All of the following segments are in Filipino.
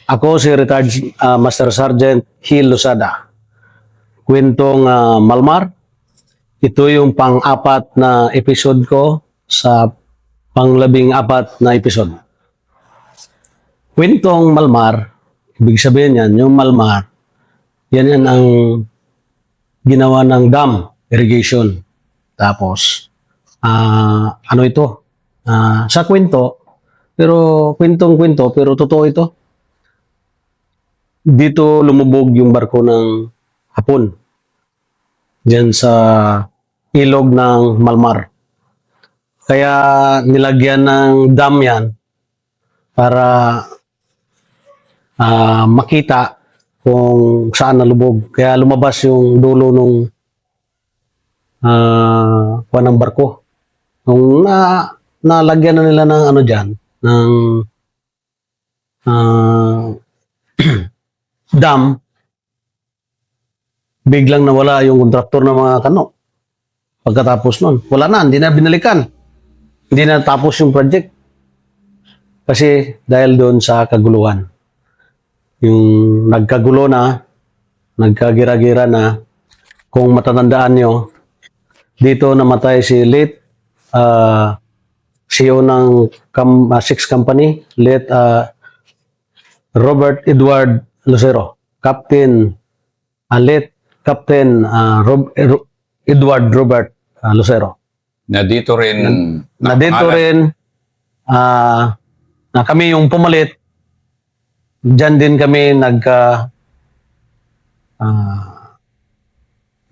Ako si retired Master Sergeant Hil Losada. Kwentong Malmar. Ito yung pang-apat na episode ko sa pang-14 na episode. Kwentong Malmar, ibig sabihin yan, yung Malmar, yan ang ginawa ng dam, irrigation. Tapos, ano ito? Sa kwento, pero kwentong-kwento, pero totoo ito. Dito lumubog yung barko ng Hapon. Diyan sa ilog ng Malmar. Kaya nilagyan ng dam yan para makita kung saan nalubog. Kaya lumabas yung dulo nung ng barko. Nung nalagyan na nila ng ano dyan, ng dam, biglang nawala yung kontraktor ng mga kano. Pagkatapos nun, wala na, hindi na binalikan. Hindi na tapos yung project. Kasi dahil doon sa kaguluhan. Yung nagkagulo na, nagkagira-gira na, kung matatandaan nyo, dito namatay si late CEO ng Six Company, late Robert Edward Lucero, Captain, late Captain Edward Robert Lucero. Na dito rin Na dito rin na kami yung pumalit. Diyan din kami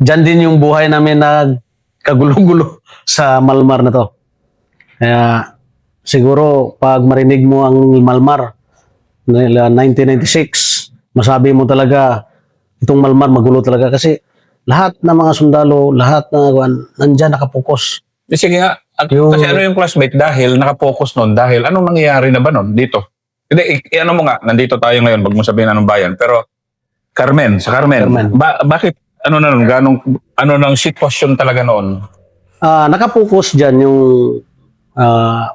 diyan din yung buhay namin nagkagulo-gulo sa Malmar na to. Kaya siguro pag marinig mo ang Malmar 1996, masabi mo talaga itong Malmar magulo talaga kasi lahat ng mga sundalo, lahat ng nandyan nakapokus. Sige nga, kasi ano yung classmate dahil nakapokus nun, dahil anong nangyayari na ba nun dito? Hindi, ano mo nga, nandito tayo ngayon, wag mo sabihin anong bayan, pero Carmen, sa Carmen. Bakit, ano na nun, ano nang sitwasyon talaga noon? Nakapokus dyan yung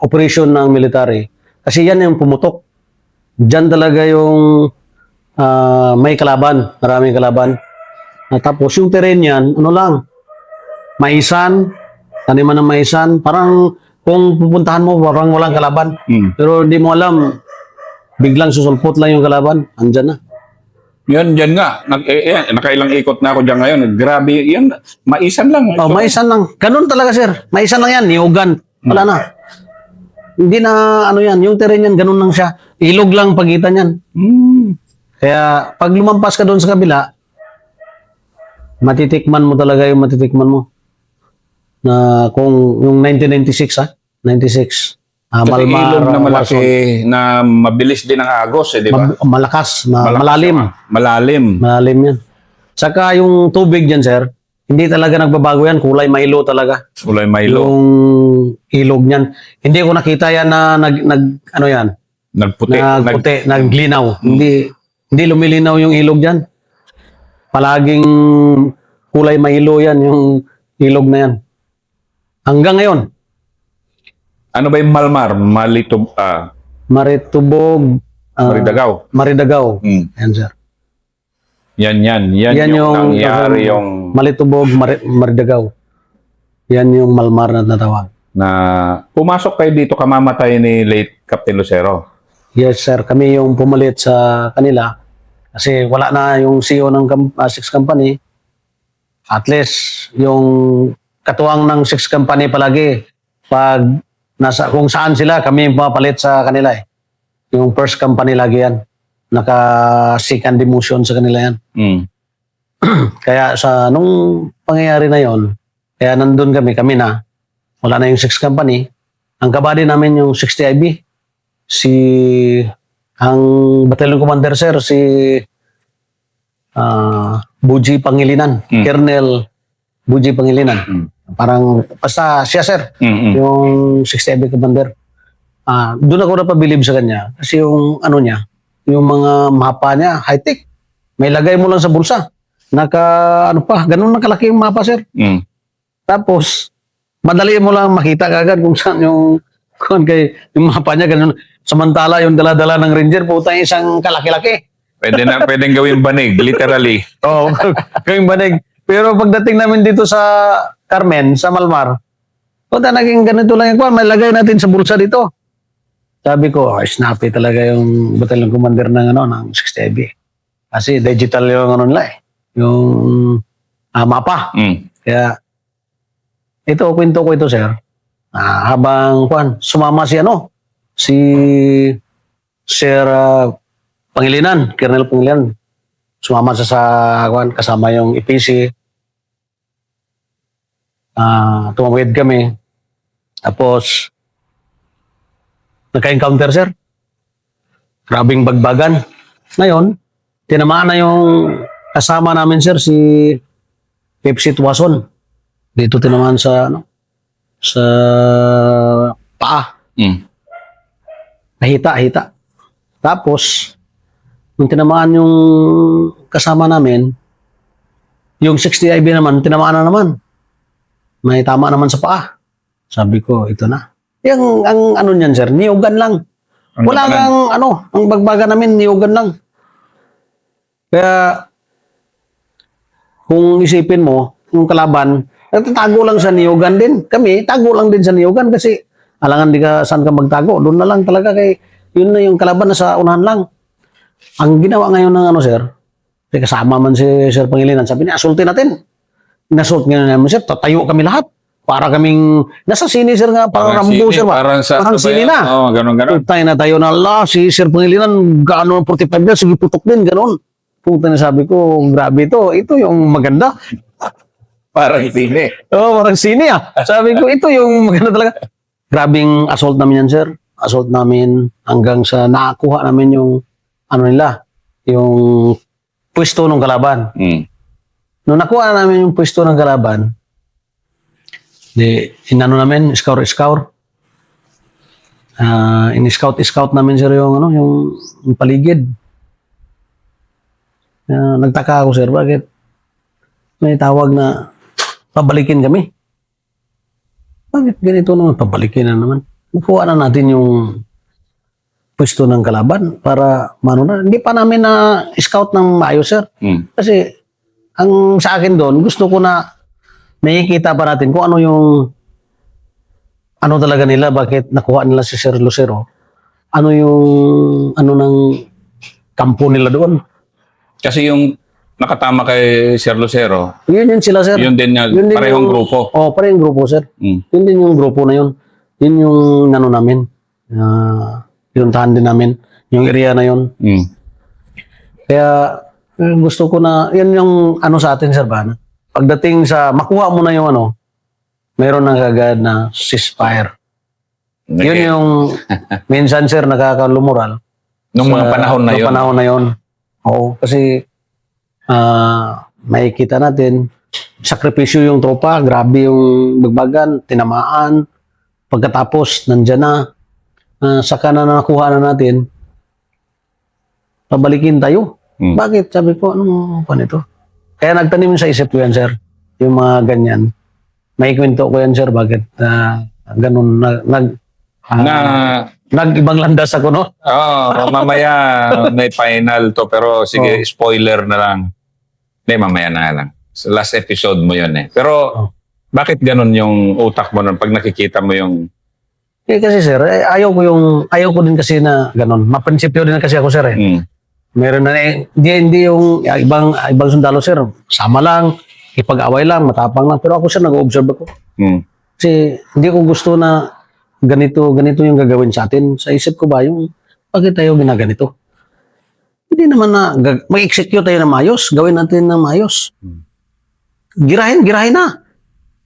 operation ng military. Kasi yan yung pumutok. Dyan talaga yung may kalaban, maraming kalaban. Tapos yung terrain yan, ano lang, maisan, taniman ng maisan, parang kung pupuntahan mo, parang walang kalaban. Pero hindi mo alam, biglang susulpot lang yung kalaban, andyan na. Yan, dyan nga. Nakailang ikot na ako dyan ngayon. Grabe, yan. Maisan lang. Oh, maisan lang. Ganun talaga, sir. Maisan lang yan. Niugan. Wala na. Hindi na, ano yan. Yung terrain yan, ganun lang siya. Ilog lang pagitan yan. Kaya, pag lumampas ka doon sa kabila, matitikman mo talaga yung matitikman mo. Na kung yung 1996, 96. Kasi Malmar, ilog na malaki Warson. na mabilis din ang agos, di ba? Malakas, Malakas malalim. siya. Malalim. Malalim yan. Saka yung tubig dyan, sir, hindi talaga nagbabago yan. Kulay Milo talaga. Kulay Milo. Yung ilog niyan. Hindi ko nakita yan na ano yan? Nagputi. Naglinaw. Hindi lumilinaw yung ilog dyan. Palaging kulay Milo yan, yung ilog na yan. Hanggang ngayon. Ano ba yung Malmar? Maritubog. Maridagaw. Maridagaw. Yan, sir. Yan yung nangyari yung Malitubog, Maridagaw. Yan yung Malmar na natawag. na pumasok kayo dito kamamatay ni late Captain Lucero. Yes, sir. Kami yung pumalit sa kanila. Kasi wala na yung CEO ng Six Company. At least, yung katuwang ng Six Company palagi, pag nasa kung saan sila, kami yung pumapalit sa kanila eh. Yung first company lagi yan. Naka-second demotion sa kanila yan. Kaya sa nung pangyayari na yon, kaya nandun kami na, wala na yung Six Company. Ang kabady namin yung 60 IB. Ang battalion commander, sir, si Buji Pangilinan. Colonel Buji Pangilinan. Parang, basta siya, sir. Yung 60 IB commander. Doon ako napabilib sa kanya. Kasi yung ano niya, yung mga mapa niya, high-tech. May lagay mo lang sa bulsa. Ganun na kalaki yung mapa, sir. Tapos, madali mo lang makita kagad kung saan yung mapa niya, ganun. Samantala, yung dala-dala ng ranger, putang isang kalaki-laki. Pwedeng gawin banig, literally. Oo, gawing banig. Pero pagdating namin dito sa Carmen, sa Malmar, puta, naging ganito lang yung kwan, may lagay natin sa bulsa dito. Sabi ko, snappy talaga yung battalion commander ng 60AB. Kasi digital yung ano nila eh. Yung mapa. Kaya, ito, kwento ko ito, sir. Habang, sumama si Sir Pangilinan, Colonel Pangilinan. Sumama sa kasama yung EPC. Tumawid kami. Tapos, nagka-encounter, sir. Grabing bagbagan. Ngayon, tinamaan na yung kasama namin, sir, si Pepsi Tuwason. Dito tinamaan sa paa. Hita. Tapos, nung tinamaan yung kasama namin, yung 60 IB naman, tinamaan na naman. May tama naman sa paa. Sabi ko, ito na. Ang ano niyan, sir, niyugan lang. Wala kang ang bagbaga namin, niyugan lang. Kaya, kung isipin mo, yung kalaban, tago lang sa niyugan din. Kami, tago lang din sa niyugan kasi alangan di ka saan ka magtago. Doon na lang talaga yun na yung kalaban na sa unahan lang. Ang ginawa ngayon ng sir, kasama man si Sir Pangilinan, sabi niya, asultin natin. Inasult ngayon namin, sir, tatayo kami lahat. Para kaming, nasa sini, sir nga, parang Rambo, sir ba? Parang sini na. Oo, ganun. Tayo na tayo na, si Sir Pangilinan, gaano 45 na, sige putok din, ganun. Puta na sabi ko, grabe ito. Ito yung maganda. Parang sini. Oo, parang sini Sabi ko, ito yung maganda talaga. Grabing assault namin yan, sir. Assault namin hanggang sa nakakuha namin yung yung pwesto ng kalaban. Nung nakuha namin yung pwesto ng kalaban, inano namin, scout. In-scout namin, sir, yung paligid. Nagtaka ako, sir, bakit may tawag na pabalikin kami? Bakit ganito naman? Pabalikin na naman. Nakuha na natin yung pwesto ng kalaban para na. Hindi pa namin na scout ng maayos, sir. Kasi ang sa akin doon, gusto ko na nakikita pa natin kung ano yung talaga nila, bakit nakuha nila si Sir Lucero. Ano yung ng kampo nila doon. Kasi yung nakatama kay Sir Lucero, yun sila, sir. yun din parehong grupo. Parehong grupo, sir. Yun din yung grupo na yun. Yun yung namin. Pinuntahan din namin. Yung area na yun. Kaya gusto ko na, yan yung sa atin, sir, ba? Pagdating sa, makuha mo na yung mayroon na kagad na ceasefire. Okay. Yun yung, minsan, sir, nakakalumural. Nung mga panahon na yun. Oo, kasi makikita natin, sakripisyo yung tropa, grabe yung bagbagan, tinamaan, pagkatapos, nandyan na, saka na nakuha na natin, pabalikin tayo. Bakit? Sabi ko, ano ito? Kaya nagtanim sa isip ko yan, sir, yung mga ganyan. May kwento ko yan, sir, bakit ganun, nag-ibang landas ako, no? Mamaya may final to, pero sige, spoiler na lang. Hindi, mamaya na lang. Sa last episode mo yun eh. Pero, bakit ganun yung utak mo nun pag nakikita mo yung... Kasi, sir, ayaw ko din kasi na ganun. Maprinsipyo din kasi ako, sir, eh. Meron na, hindi yung ibang sundalo, sir. Sama lang, ipag-away lang, matapang lang. Pero ako, sir, nag-observe ako. Kasi, hindi ko gusto na ganito yung gagawin sa atin. Sa isip ko ba, yung bakit tayo ginaganito? Hindi naman na mag-execute tayo ng maayos, gawin natin ng maayos. Girahin na.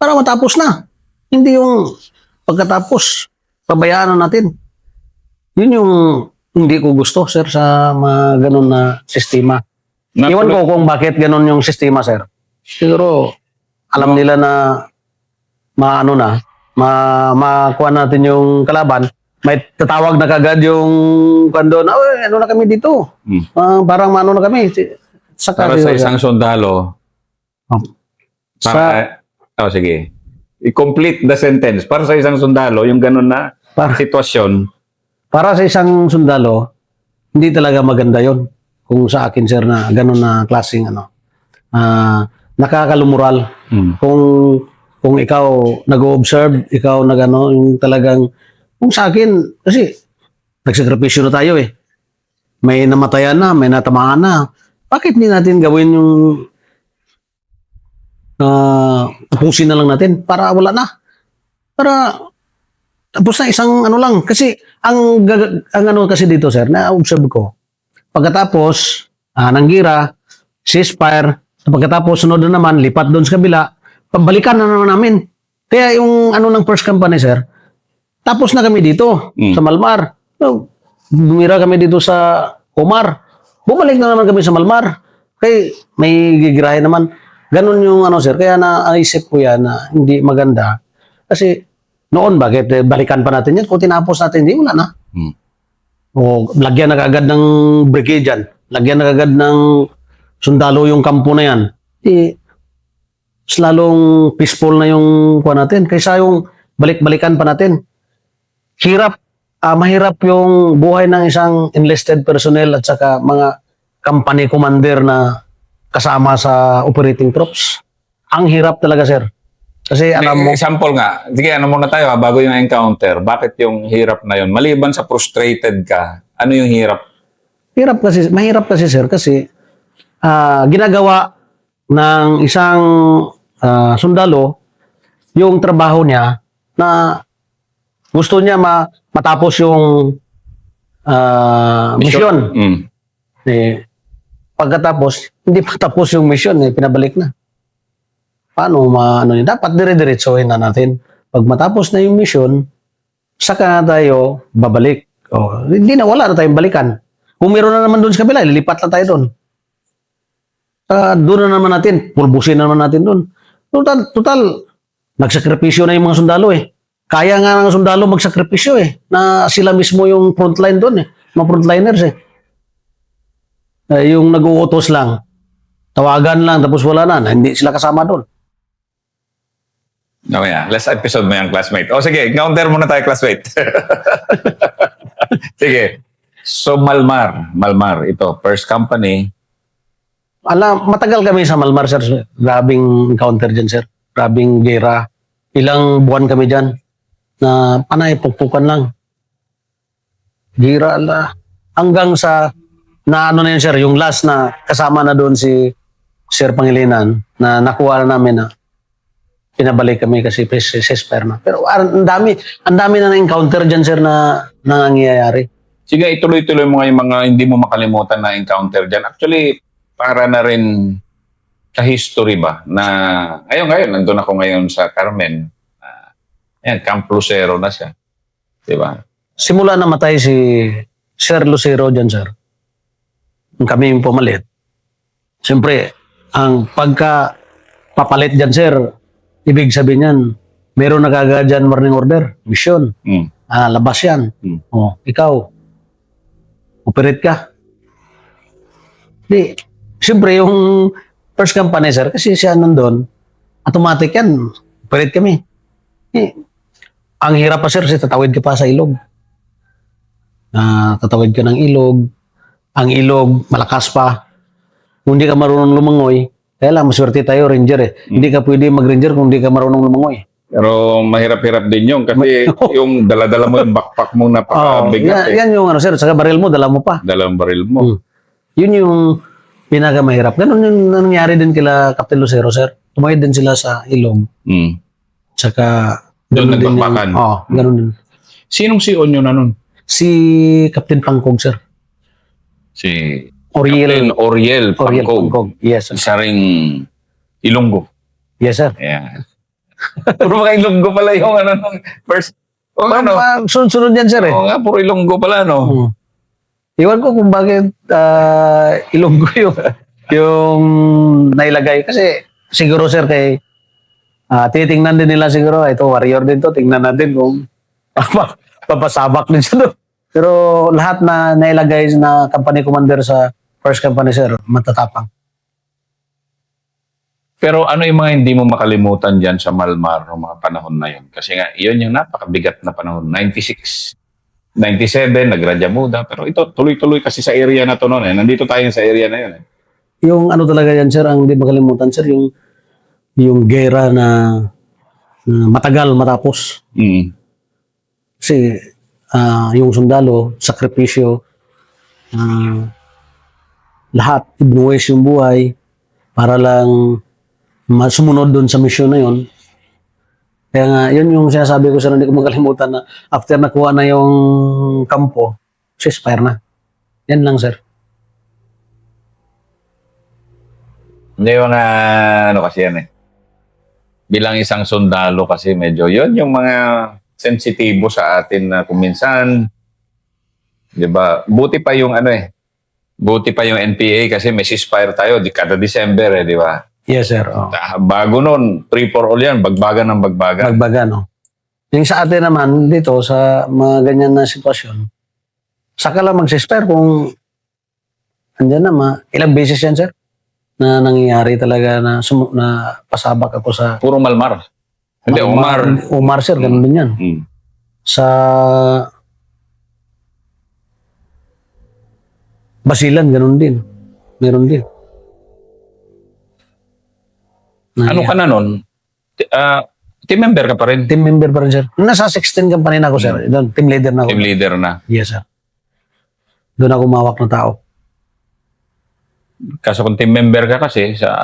Para matapos na. Hindi yung pagkatapos, pabayaan na natin. Yun yung hindi ko gusto, sir, sa mga ganun na sistema. Iwan ko kung bakit ganun yung sistema, sir. Siguro, alam nila na makuha natin yung kalaban, may tatawag na kagad yung kando na, ano na kami dito. Parang na kami. Para sa isang sundalo, sige. I-complete the sentence. Para sa isang sundalo, yung ganun na sitwasyon, para sa isang sundalo, hindi talaga maganda yon. Kung sa akin, sir, na gano'n na klaseng nakakalumural. Kung ikaw nag-observe, ikaw nagano, yung talagang, kung sa akin, kasi nagsakripisyo na tayo eh. May namatayan na, may natamaan na. Bakit hindi natin gawin yung tapusin na lang natin para wala na? Para tapos na isang ano lang. Kasi ang ano kasi dito, sir, na-observe ko, pagkatapos ng gira, ceasefire, pagkatapos sunod na naman, lipat doon sa kabila, pabalikan na naman namin. Kaya yung ano ng first company, sir, tapos na kami dito sa Malmar. So, bumira kami dito sa Omar. Bumalik na naman kami sa Malmar. Kaya may gigirahin naman. Ganun yung ano, sir. Kaya naisip ko yan na hindi maganda. Kasi noon, bakit balikan pa natin yan? Kung tinapos natin, hindi, wala na. O lagyan na kagad ng brigade yan. Lagyan na kagad ng sundalo yung kampo na yan. Mas lalong peaceful na yung kuha natin. Kaysa yung balik-balikan pa natin. Mahirap yung buhay ng isang enlisted personnel at saka mga company commander na kasama sa operating troops. Ang hirap talaga, sir. Kasi alam mo... Example nga, sige, ano muna tayo bago yung encounter. Bakit yung hirap na yun? Maliban sa frustrated ka, ano yung hirap? Mahirap kasi, sir, kasi ginagawa ng isang sundalo yung trabaho niya na gusto niya matapos yung misyon. Pagkatapos, hindi pa tapos yung misyon, pinabalik na. Paano dapat dire-diretsohin na natin. Pag matapos na yung misyon, saka na tayo babalik. Hindi na, wala na tayong balikan. Kung meron na naman doon sa kabila, lilipat na tayo doon. Doon na naman natin, pulbusin na naman natin doon. Total, nagsakripisyo na yung mga sundalo eh. Kaya nga ng sundalo magsakripisyo eh. Na sila mismo yung frontline doon eh. Mga frontliners eh. Yung nag-uutos lang. Tawagan lang, tapos wala na. Hindi sila kasama doon. Okay, last episode mo yung classmate. Sige, encounter muna tayo, classmate. Sige. So, Malmar, ito, first company. Matagal kami sa Malmar, sir. Grabing encounter dyan, sir. Grabing gera. Ilang buwan kami dyan na panay, pukpukan lang. Gira, hanggang sa, na ano na yun, sir, yung last na kasama na doon si Sir Pangilinan na nakuha na namin na pinabalik kami kasi ceasefire na. Pero ang dami na na-encounter dyan, sir, na nangyayari. Sige, ituloy-tuloy mo nga yung mga hindi mo makalimutan na encounter dyan. Actually, para na rin sa history ba na ngayon, nandun ako ngayon sa Carmen. Camp Lucero na siya. Diba? Simula namatay si Sir Lucero dyan, sir. Kami yung pumalit. Siyempre, ang pagka-papalit dyan, sir, ibig sabihin yan, meron na kagad dyan warning order, mission. Labas yan. Ikaw, operate ka. Di, siyempre yung first company, sir, kasi siya nandun, automatic yan, operate kami. Ang hirap pa, sir, kasi tatawid ka pa sa ilog. Tatawid ka ng ilog. Ang ilog, malakas pa. Kung hindi ka marunong lumangoy, kaya lang, maswerte tayo, ranger eh. Hindi ka pwede mag-ranger kung hindi ka marunong lumangoy. Pero mahirap-hirap din yun kasi yung dala-dala mo yung backpack mo napakabigat yan yung ano, sir, saka baril mo, dala mo pa. Dalang baril mo. Yun yung pinakamahirap. Ganun yung nangyari din kila Captain Lucero, sir. Tumayad din sila sa ilog. Saka doon nagbakbakan. Ganun din. Sinong CEO nyo na nun? Si Captain Pangkog, sir. Si Oriel Pangkog. Yes, sir. Isa ring Ilonggo. Yes, sir. Yeah. Puro mga Ilonggo pala yung first. Sunod-sunod yan, sir eh. Oo nga, puro Ilonggo pala, no? Iwan ko kung bakit Ilonggo yung nailagay. Kasi siguro, sir, kay titingnan din nila siguro, ito warrior din to, tingnan natin kung papasabak din siya doon. Pero lahat na nailagay na company commander sa first company, sir, matatapang. Pero ano yung mga hindi mo makalimutan dyan sa Malmar ng mga panahon na yun? Kasi nga, yun yung napakabigat na panahon. 96. 97, nag-Radya Muda. Pero ito, tuloy-tuloy kasi sa area na to noon eh. Nandito tayo sa area na yun eh. Yung ano talaga yan, sir, ang di makalimutan, sir, yung gera na matagal matapos. Mm. Kasi yung sundalo, sakripisyo, lahat, ibinuwis yung buhay para lang sumunod doon sa misyon na yun. Kaya nga, yun yung sinasabi ko sa hindi ko makalimutan na after nakuha na yung kampo, ceasefire na. Yan lang, sir. Hindi yung mga, ano kasi yan eh. Bilang isang sundalo kasi medyo yun yung mga sensitibo sa atin na kung minsan, di ba, buti pa yung ano eh, buti pa yung NPA kasi may ceasefire tayo kada December eh, di ba? Yes, sir. Oh. Bago nun, 3 for all yan, bagbagan ng bagbagan. Bagbaga, no? Yung sa atin naman, dito, sa mga ganyan na sitwasyon, saka lang mag-ceasefire kung andyan na, ilang beses yan, sir, na nangyayari talaga na pasabak ako sa... Puro Malmar. Hindi, Omar. Omar, sir, ganun din yan. Mm. Sa Basilan, ganun din. Meron din. Ano ka na nun? Team member ka pa rin? Team member pa rin, sir. Nasa 16 company na ako, sir. Doon, team leader na ako. Team leader na. Yes, sir. Doon ako mawak ng tao. Kaso kung team member ka kasi, sa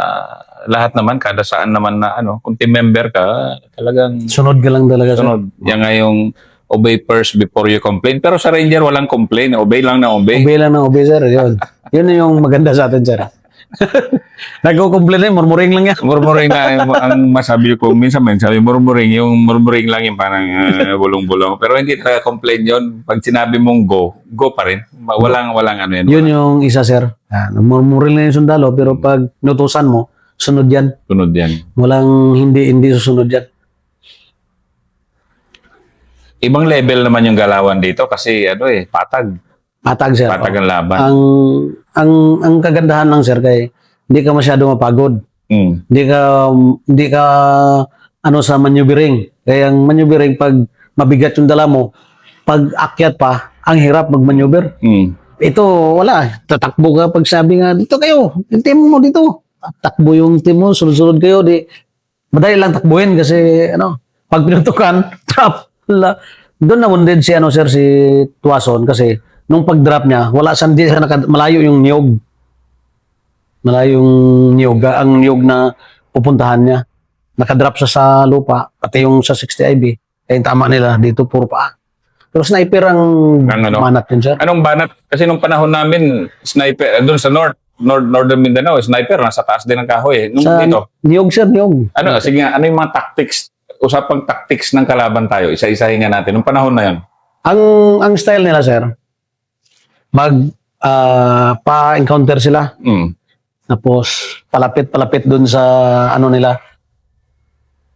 lahat naman, kada saan naman na ano, kung team member ka, talagang Sunod ka lang talaga, sir. sunod. Yan nga yung obey first before you complain. Pero sa Ranger, walang complain. Obey lang na obey. Obey lang ng obey, sir. Yun. Yun na yung maganda sa atin, sir. Nagko-complain na, murmuring lang yan. Murmuring na ang masabi ko. Minsan sabi murmuring. Yung murmuring lang yung parang bulong-bulong. Pero hindi talaga complain yun. Pag sinabi mong go pa rin. Walang ano yan. Yun yung isa, sir. Murmuring lang yung sundalo, pero pag nutusan mo, sunod yan. Sunod yan. Walang hindi susunod yan. Ibang level naman yung galawan dito kasi patag. Patag, sir. Patag ang laban. Ang kagandahan lang, sir, kay hindi ka masyado mapagod. Mm. Hindi ka sa maneuvering. Kaya ang maneuvering, pag mabigat yung dala mo, pag akyat pa, ang hirap mag-maneuver. Mm. Ito, wala. Tatakbo ka pag sabi nga, dito kayo, yung team mo dito. Takbo yung team mo, sunod-sunod kayo. Madali lang takbuhin kasi, pag pinutukan, trap. Doon na wounded si, sir, si Tuason kasi nung pag-drop niya, malayo yung niyog. Malayo yung niyog, ang niyog na pupuntahan niya. Nakadrop sa lupa, pati yung sa 60 IB. Kaya yung tama nila, dito puro paa. Pero sniper ang manat yun, sir. Anong banat? Kasi nung panahon namin, sniper, doon sa Northern Mindanao, sniper, nasa taas din ng kahoy. Nung dito? Niyog, sir, niyog. Sige nga, ano yung mga tactics, usapang tactics ng kalaban tayo, isa-isahin nga natin. Nung panahon na yun? Ang style nila, sir, pa-encounter sila. Mm. Tapos, palapit doon sa nila.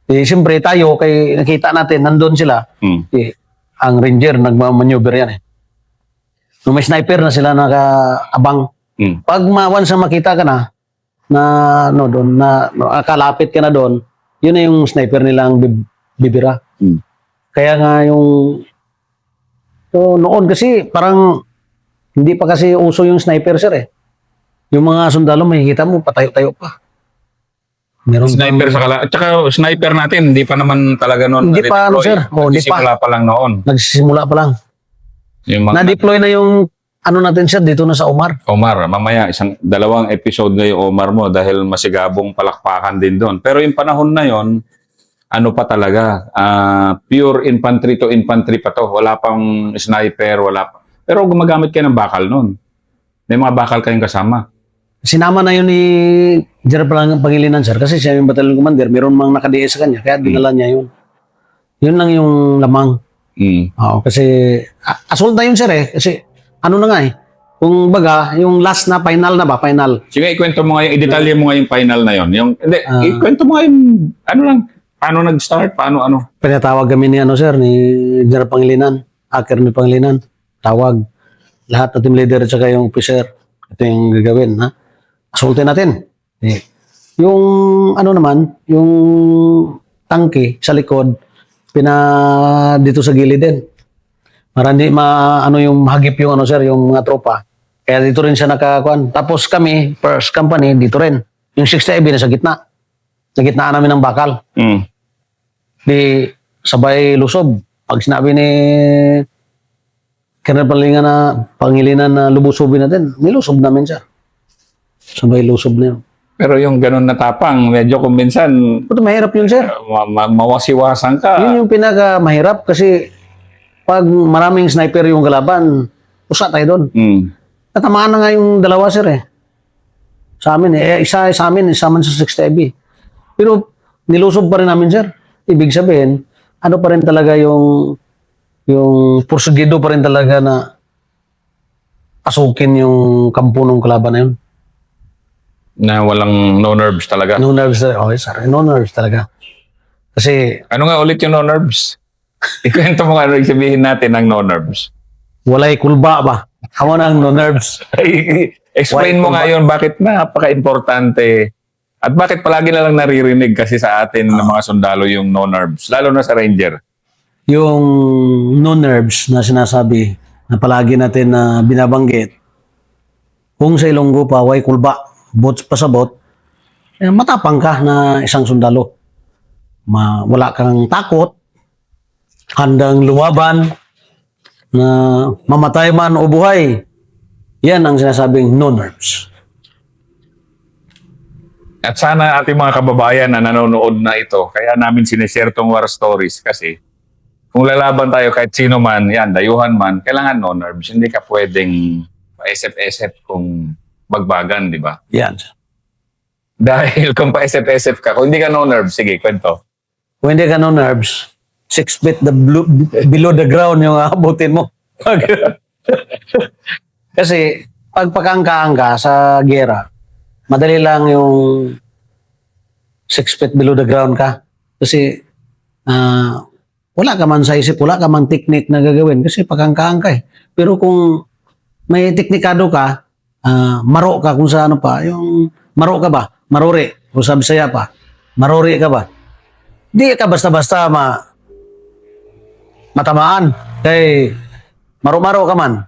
Siyempre, tayo, kay nakita natin, nandun sila. Mm. Ang ranger, nagmamaneuver yan eh. Nung may sniper na sila nakaabang. Mm. Pag once na makita ka na doon, kalapit ka na doon, yun na yung sniper nilang bibira. Mm. Kaya nga noon kasi parang hindi pa kasi uso yung sniper, sir eh. Yung mga sundalo, makikita mo, patayo-tayo pa. Meron Sniper at saka sniper natin, hindi pa naman talaga noon. Hindi pa, sir. Nagsisimula pa lang noon. Nagsisimula pa lang. Yung Na-deploy na yung natin, sir, dito na sa Omar. Omar, mamaya, 2 episode na yung Omar mo dahil masigabong palakpakan din doon. Pero yung panahon na yon, ano pa talaga, pure infantry to infantry pa to. Wala pang sniper, wala pa. Pero gumagamit kayo ng bakal noon. May mga bakal kayong kasama. Sinama na yun ni General Pangilinan, sir, kasi siya yung battalion commander, meron mang naka-DA sa kanya, kaya dinala niya yun. Yun lang yung lamang. Mm. Oo, kasi assault na yun, sir eh. Kasi na nga eh. Kung baga, yung last na, final. Sige, ikwento mo nga i-detalye mo nga yung final na yun. Ikwento mo nga yung, paano nag-start, paano. Pinatawag kami ni, sir, ni General Pangilinan, Aker ni Pangilinan, tawag. Lahat na team leader at saka yung officer. Ito yung gagawin, ha? Assaultin natin. Yung, yung tangke sa likod, dito sa gilid din. Para hindi ano yung mahagip yung ano sir, yung mga tropa. Kaya dito rin siya nakakuan. Tapos kami, first company, dito rin. Yung 60 IB na sa gitna. Sa gitna namin ng bakal. Mm. Di sabay lusob. Pag sinabi ni Colonel Palinga na pangilinan na lubusobin natin, nilusob namin siya. Sabay lusob na yun. Pero yung ganun na tapang, medyo kung minsan Ito mahirap yun sir. mawasiwasan ka. Yun yung pinaka mahirap kasi pag maraming sniper yung kalaban, usa tayo doon. Mm. Natamaan na nga yung dalawa sir eh. Sa amin eh. Isa sa amin, isa man sa 60 IB. Pero nilusob pa rin namin sir. Ibig sabihin, ano pa rin talaga yung porsugido pa rin talaga na asukin yung kampo ng kalaban na yun. Na walang no nerves talaga. No nerves talaga. Okay sir, no nerves talaga. Kasi Ano nga ulit yung no nerves? Ikwento mo nga ano yung sabihin natin ng no nerves. walay kulba ba? Ako na ang no nerves. Explain mo nga yun, bakit napaka-importante at bakit palagi na lang naririnig kasi sa atin ng mga sundalo yung no nerves, lalo na sa Ranger. Yung no nerves na sinasabi na palagi natin na binabanggit, kung sa Ilonggo pa, way kulba, bots pasabot, matapang ka na isang sundalo. Wala kang takot, handang lumaban, na mamatay man o buhay. Yan ang sinasabing no nerves. At sana ating mga kababayan na nanonood na ito, kaya namin sinishare tong war stories kasi kung lalaban tayo kahit sino man, yan, dayuhan man, kailangan no nerves. Hindi ka pwedeng pa-SF-SF kung bagbagan, di ba? Yan. Dahil kung pa-SF-SF ka, kung hindi ka no nerves, sige, kwento. Kung hindi ka no nerves, 6 feet below the ground yung abutin mo. Kasi pag pakangkaan ka sa gera, madali lang yung 6 feet below the ground ka. Kasi wala ka man sa isip, wala ka man technique na gagawin kasi pakangkaan ka eh. Pero kung may teknikado ka, maro ka kung sa ano pa, yung maro ka ba? Maruri. Kung sa Bisaya pa, maruri ka ba? Di ka basta-basta matamaan. Kay maro-maro ka man.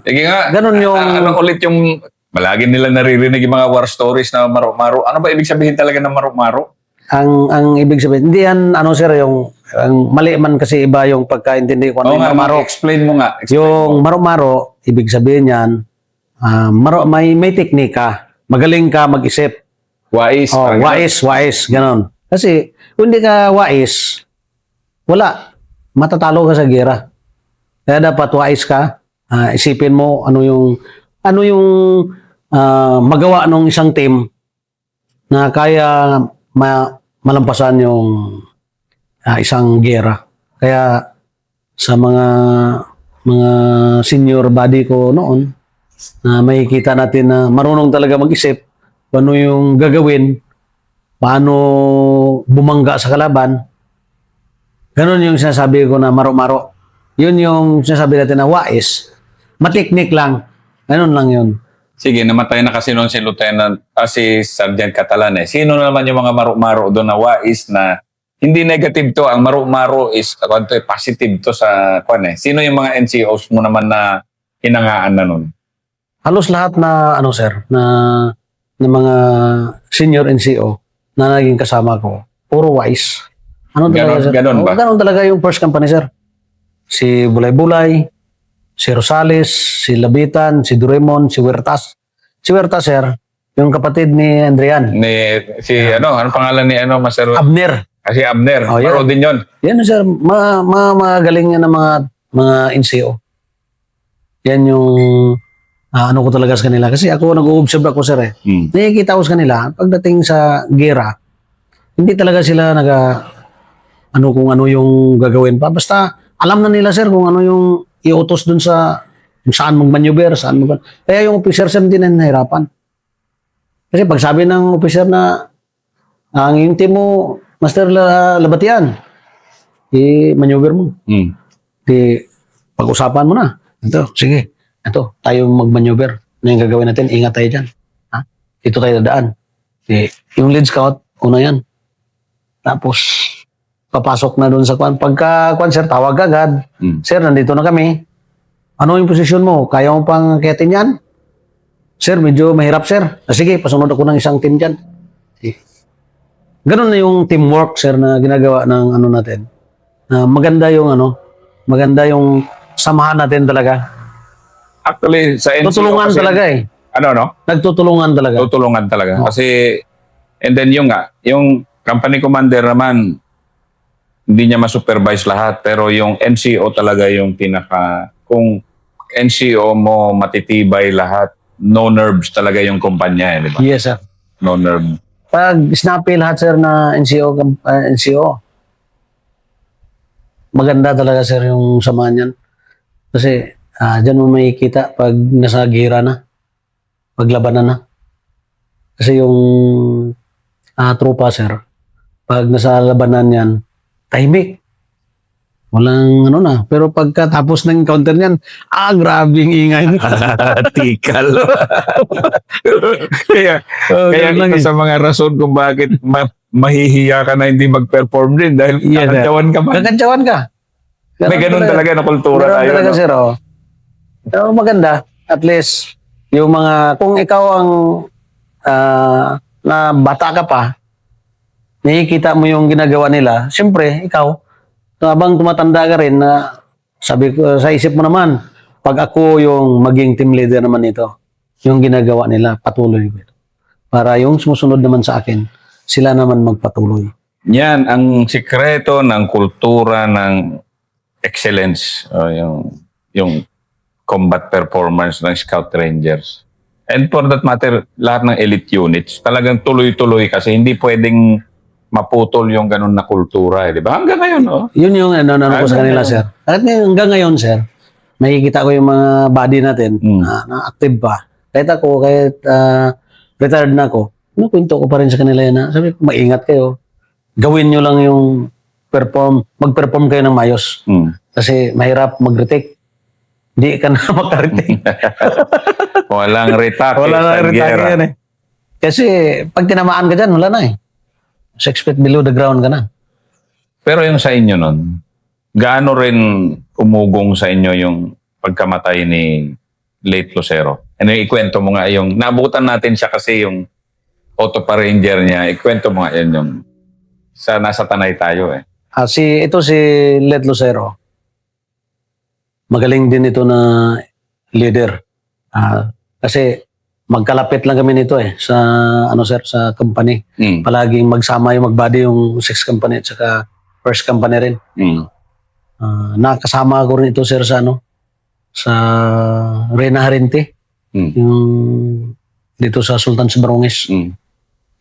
Sige nga, Ganun yung... ano ulit yung, malagi nila naririnig yung mga war stories na maro-maro. Ano ba ibig sabihin talaga ng maro-maro? Ang ibig sabihin, hindi yan, ano sir, ang mali man kasi iba yung pagkaintindi ko. Oo Ano nga, yung maro. explain mo nga. Explain Yung mo. maro-maro, ibig sabihin yan, may teknika. Magaling ka mag-isip. Wais. Oh, parang ganun. wais, ganon. Kasi, kung hindi ka wais, wala. Matatalo ka sa gera. Kaya dapat wais ka. Isipin mo ano yung magawa ng isang team na kaya malampasan yung isang gera. Kaya sa mga senior body ko noon, makikita natin na marunong talaga mag-isip kung ano yung gagawin, paano bumangga sa kalaban. Ganon yung sinasabi ko na maro-maro. Yun yung sinasabi natin na wais. Mateknik lang. Ganon lang yun. Sige, namatay na kasi noon si Lieutenant, si Sergeant Catalan eh. Sino naman yung mga maro-maro doon na wais na hindi negative to, ang maro-maro is positive to sa Sino yung mga NCOs mo naman na hinangaan na nun? Halos lahat na sir, na mga senior NCO na naging kasama ko, puro wise. Ano talaga, sir? Ganon ba? Ganon talaga yung first company, sir. Si Bulay-Bulay, si Rosales, si Labitan, si Duremon, si Huertas. Si Huertas, sir, yung kapatid ni Andrian. Anong pangalan ni Master? Abner. Si Abner. Oh, yeah. Maro din yun. Yan, sir. Magaling yan ng mga NCO. Yan yung ano ko talaga sa kanila. Kasi ako, nag-observe ako, sir. Nakikita ko sa kanila, pagdating sa gera, hindi talaga sila kung ano yung gagawin pa. Basta, alam na nila, sir, kung ano yung iutos dun kung saan mag-maneuver, Kaya yung officer, sir, hindi na nahirapan. Kasi pag sabi ng officer na, ang yung team mo, Master Labatian, i-maneuver mo. Pag-usapan mo na. Ito, sige. Ito, tayo mag-maneuver. Ano yung gagawin natin? Ingat tayo dyan. Dito tayo dadaan. Yung lead scout, una yan. Tapos, papasok na doon sa kwan. Pagka kwan, sir, tawag agad. Sir, nandito na kami. Ano yung posisyon mo? Kaya mo pang akitin yan? Sir, medyo mahirap, sir. Sige, pasunod ako ng isang team dyan. Ganun na yung teamwork, sir, na ginagawa ng ano natin. Maganda yung maganda yung samahan natin talaga. Actually, sa NCO Tutulungan kasi, talaga eh. Nagtutulungan talaga. Tutulungan talaga. Oo. Kasi, and then yung company commander naman, hindi niya ma-supervise lahat. Pero yung NCO talaga yung kung NCO mo matitibay lahat, no nerves talaga yung kumpanya, di ba? Yes, sir. No nerve. Pag snappy lahat, sir, na NCO, maganda talaga, sir, yung samahan niyan. Kasi, dyan mo makikita pag nasa gira na, paglabanan na. Kasi yung tropa, sir, pag nasa labanan yan, tahimik. Walang na. Pero pagkatapos ng encounter niyan, grabing ingay. Tikal. kaya ganun lang ito sa mga rason kung bakit mahihiya ka na hindi mag-perform din dahil Yes, sir. kakantyawan ka man. Kakantyawan ka. May ganun talaga na kultura Ganun tayo. talaga, No? sir. Pero maganda, at least, yung kung ikaw ang na bata ka pa, nakikita mo yung ginagawa nila, siyempre, ikaw, habang tumatanda ka rin, sabi ko, sa isip mo naman, pag ako yung maging team leader naman nito, yung ginagawa nila, patuloy ko ito. Para yung sumusunod naman sa akin, sila naman magpatuloy. Yan ang sikreto ng kultura ng excellence, yung combat performance ng Scout Rangers. And for that matter, lahat ng elite units, talagang tuloy-tuloy kasi hindi pwedeng maputol yung ganun na kultura, di ba? Hanggang ngayon, no? Yun yung ko sa kanila, sir. At hanggang ngayon, sir, nakikita ko yung mga body natin na active pa. Kahit retired na ako, kwento ko pa rin sa kanila yan na sabi ko, maingat kayo. Gawin nyo lang yung mag-perform kayo ng mayos. Kasi mahirap mag-retake. Hindi ka na makaretake. Walang retake. Wala na retake yan eh. Kasi pag tinamaan ka dyan, wala na eh. 6 feet below the ground ka na. Pero yung sa inyo nun, gaano rin umugong sa inyo yung pagkamatay ni late Lucero? Ano yung ikwento mo nga yung, naabutan natin siya kasi yung auto pa ranger niya, ikwento mo nga yun yung nasa Tanay tayo eh. Ito si Let Lucero. Magaling din ito na leader. Kasi magkalapit lang kami nito eh sa sa company. Palaging magsama yung magbody yung 6 company at saka first company rin. Nakasama ko rin ito, sir, sa sa Reyna Harente. Yung dito sa Sultan Sibarongis.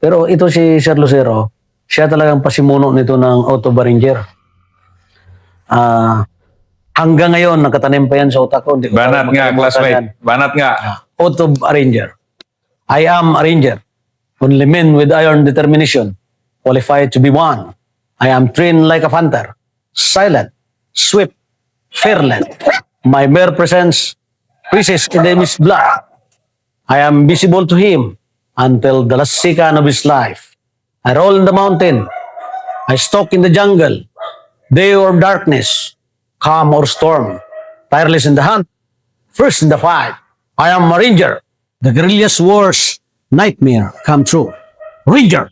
Pero ito si Sir Lucero, siya talagang pasimuno nito ng Auto Ranger. Hanggang ngayon, nakatanim pa yan sa utak ko. Banat nga, classmate. Banat nga. Auto Ranger. I am a ranger. Only men with iron determination, qualified to be one. I am trained like a hunter. Silent, swift, fearless. My mere presence freezes enemy's blood. I am visible to him until the last second of his life. I roll in the mountain. I stalk in the jungle. Day or darkness. Calm or storm, tireless in the hunt, first in the fight. I am a ranger. The guerrilla's worst nightmare come true. Ranger.